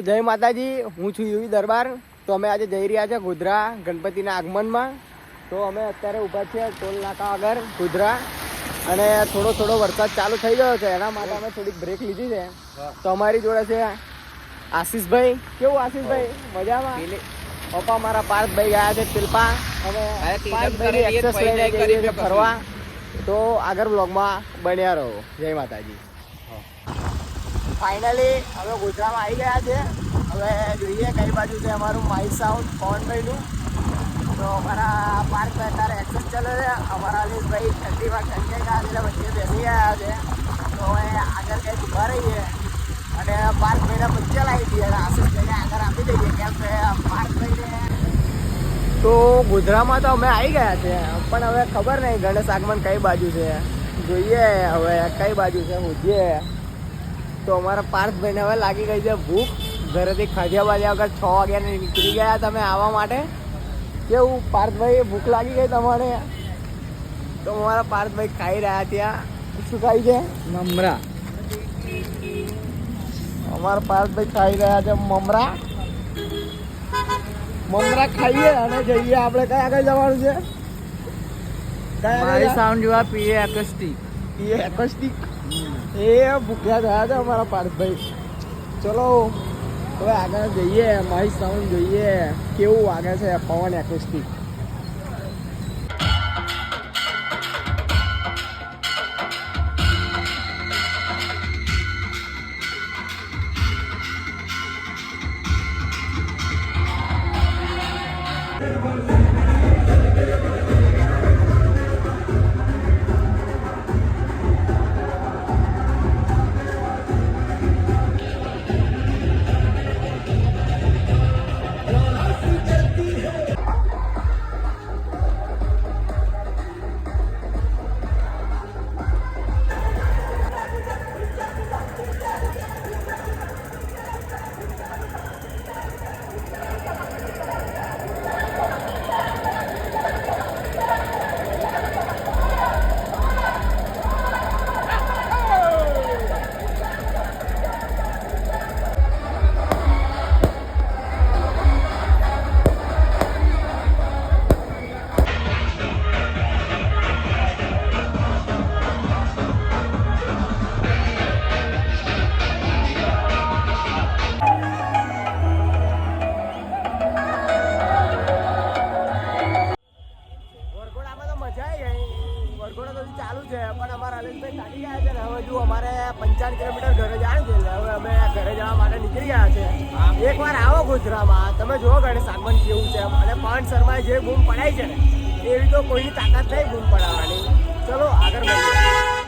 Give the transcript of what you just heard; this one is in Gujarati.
તો જય માતાજી, હું છું યુવી દરબાર. તો અમે આજે જઈ રહ્યા છે ગોધરા ગણપતિના આગમનમાં. તો અમે અત્યારે ઊભા છીએ ટોલ નાકા આગળ ગોધરા, અને થોડો વરસાદ ચાલુ થઈ ગયો છે, એના માટે અમે થોડીક બ્રેક લીધી છે. તો અમારી જોડે છે આશીષભાઈ. કેવું આશીષભાઈ? મજામાં? પપ્પા મારા પાર્થભાઈ ગયા છે પિલપા, અને પાર્થભાઈ એક્સેસ લઈને જઈએ છીએ ફરવા. તો આગળ બ્લોગમાં બન્યા રહો. જય માતાજી. ફાઇનલી હવે ગોધરામાં આવી ગયા છે. હવે જોઈએ કઈ બાજુ છે અમારું માઈ સાઉન્ડ પવનભાઈનું. તો અમારા પાર્ક અત્યારે એક્સેસ ચાલે છે. અમારા અલીશભાઈ ઠંડીમાં ઠંડી ગયા એટલે વચ્ચે બેસી ગયા છે. તો હવે આગળ કંઈક ઊભા રહીએ અને પાર્કભાઈને વચ્ચે લાવી દઈએ અને આશીષભાઈને આગળ આપી દઈએ, કેમ કે પાર્કભાઈને. તો ગોધરામાં તો અમે આવી ગયા છે, પણ હવે ખબર નહીં ગણેશ આગમન કઈ બાજુ છે. જોઈએ હવે કઈ બાજુ છે પૂછીએ. તો અમારા પાર્થભાઈને હવે લાગી ગઈ છે ભૂખ. ઘરેથી ખાધ્યા બાજ્યા વગર 6 વાગ્યાને નીકળી ગયા તમે આવવા માટે. કેવું પાર્થભાઈ, ભૂખ લાગી ગઈ તમારે? તો અમારા પાર્થભાઈ ખાઈ રહ્યા ત્યાં. શું ખાય છે? મમરા. અમારા પાર્થભાઈ ખાઈ રહ્યા છે મમરા. મમરા ખાઈએ અને જઈએ આપણે કઈ આગળ જવાનું છે? મારી સાઉન્ડ જોવા પીએ એકોસ્ટિક. એ ભૂખ્યા થયા છે અમારા પાર્થભાઈ. ચલો હવે આગળ જઈએ. મારી સાઉન્ડ જોઈએ કેવું વાગે છે પવન એકોસ્ટિક. ચાલુ છે, પણ અમારા અલેશભાઈ થાકી ગયા છે ને હવે જો અમારે 55 કિલોમીટર ઘરે જવાનું છે. હવે અમે ઘરે જવા માટે નીકળી ગયા છે. એકવાર આવો ગોધરામાં, તમે જુઓ ગણેશ આગમન કેવું છે. અને પવન શર્માએ જે બૂમ પડાઈ છે ને, એવી તો કોઈની તાકાત નહીં બૂમ પડાવવાની. ચલો આગળ મળીએ.